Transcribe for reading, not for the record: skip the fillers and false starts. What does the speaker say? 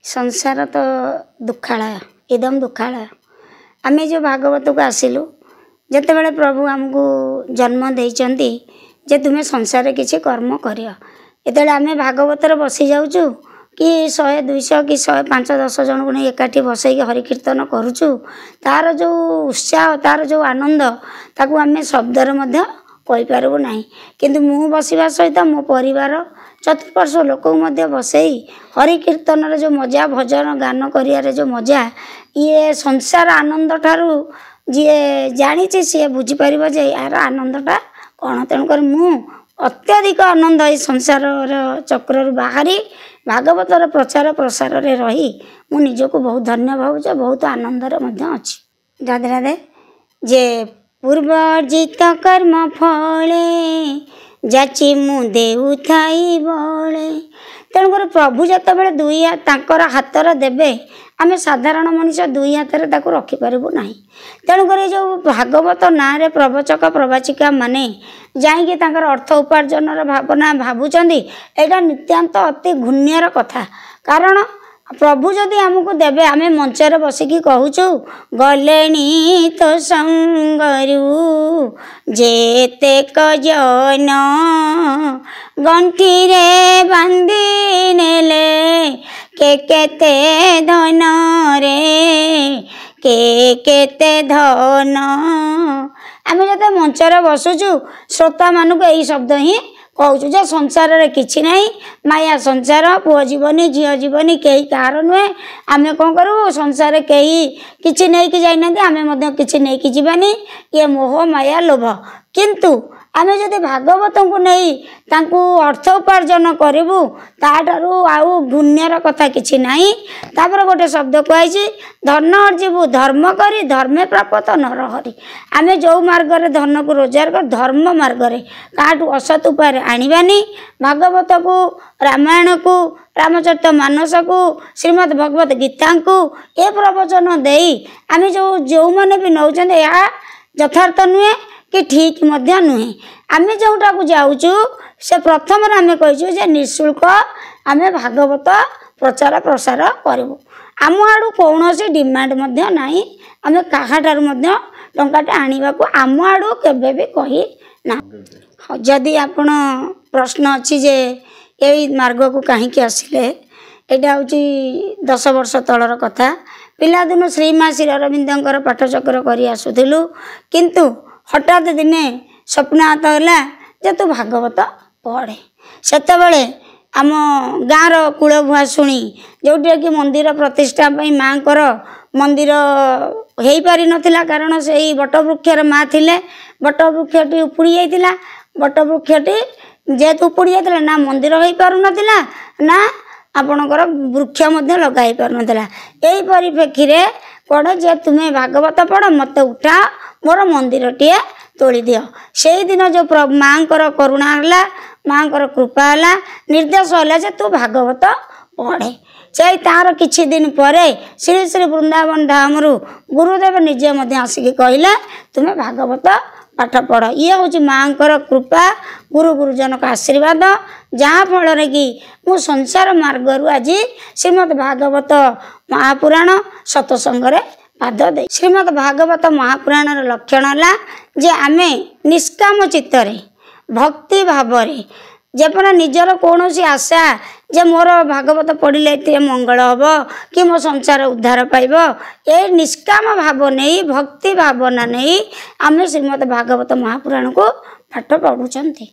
संसार तो दुखालय एकदम दुखालय। आम जो भागवत को आसिलु जिते बड़े प्रभु आमको जन्म देइचंती जे तुम्हें संसार किसी कर्म करियो एते आम भागवतर बसी जाऊँ कि 100 200 कि 100 5 10 जन को नहीं एकाठी बसई हरि कीर्तन करुचु तार जो उत्साह तार जो आनंद ताकू आम शब्दर मध्य कहींपारू ना किंतु मु बसवा सहित मो परिवार चतुर्पार्श्व लोक बसई हरि कीर्तन जो मजा भजन गान कर जो मजा ये संसार आनंद ठारू जी जानी सी बुझीपर जे यार आनंदटा कौन तेणुक मु अत्यधिक आनंद ये संसार चक्र बाहरी भागवतर प्रचार प्रसार रे रही मु निजको बहुत धन्य भावुच बहुत आनंदर अच्छी। राधे राधे। जे पूर्वर्जित कर्म फले जाची मु देउ थाई बळे तेणुकर प्रभु जत बेले दुई तांकर हातर देबे आमे साधारण मनुष्य दुई हाथ ताकू रखिपारू ना तेणुकर जो भागवत ना रे प्रवचक प्रवाचिका माने जाइए तांकर अर्थ उपार्जन भावना भावुचंदी एटा नित्यांत अति घुण्यर कथा। कारण प्रभु जदि आमको देवे आमे मंचर बसिकी कहूचु गलेनी तो संगरू जेते कजन गंठी रे बांधी नेले के केते धन रे के केते धन आम जो मंचर बसुचु श्रोता मानक यही शब्द ही कहूँ जे संसार रे किछि नहीं माया संसार पुओ जीवनी झील जीवनी कहीं कहार नुहे आम कौन करूँ संसार कहीं किछि नहीं कि जाइना आम किछि नहीं कि जीवानी ये मोह माया लोभ किंतु आम जदि भागवत को नहीं तांकु अर्थ उपार्जन करूँ ताठारू आउ घुण्यर कथा किछि नहीं। तापर गोटे शब्द कही धन अर्जिबू धर्म करी धर्मे प्राप्त नर हरि आम जो मार्ग रे धन को रोजगार कर धर्म मार्ग रे काटू असत उपाय आनिबानी भागवत को रामायण को रामचरित मानस को श्रीमद् भगवत गीता को ए प्रवचन देई आम जो मैंने भी नौचंदे या यथार्थ नुहे कि ठीक मध्य नुहे आम जोटा को जाऊँ से प्रथम आम कही निःशुल्क आम भागवत प्रचार प्रसार करूँ आम आड़ू कौन डिमांड नहीं आम कहाठार टंकाटे आने को आम आड़ू केबे भी कही ना। जदि आपण प्रश्न अच्छी जे यही मार्ग को कहीं आसिले यहाँ हूँ 10 वर्ष तलर कथा पिलादिन श्रीमा श्री अरविंदर पाठचक्र कर आसुलु किंतु हठात दिने स्वप्नात है जे तू भागवत पढ़े सेतबेले आम गाँव कूल भुआ शुणी जोटा कि मंदिर प्रतिष्ठा माँ को मंदिर हो पारि नथिला कारण से बटवृक्षर माँ थिले बटवृक्षटी उपुड़ी जाइतिला बटवृक्षटी जेहेतु उपुड़ी जाइतिला ना मंदिर हो पारु नथिला ना आपणकर वृक्ष लगा पार नाला यही परिप्रेक्षी रे कौन जे तुम्हें भागवत पढ़ मत उठा मोर मंदिर टे तोली दियो से दिन जो माँ करुणा है माँ कृपा है निर्देश है जे तू भागवत पढ़े से तार किछि दिन पर श्री श्री वृंदावन धाम गुरुदेव निजे आसिक कहले तुम्हें भागवत पाठ पढ़ ये हूँ माँ कृपा गुरु गुरुजन का आशीर्वाद जहाँ फल कि मु संसार मार्ग आज श्रीमद् भागवत महापुराण सत्संग पाद दे श्रीमद् भागवत महापुराण लक्षण है जे आमे निष्काम चित्तरे भक्ति भावरे जेपना निजर कौन सी आशा जे मोर भागवत पढ़ले मंगल हम कि मो संसार उद्धार पाइब ये निष्काम भाव नहीं भक्ति भावना नहीं आम श्रीमद् भागवत महापुराण को पाठ पढ़ुचंती।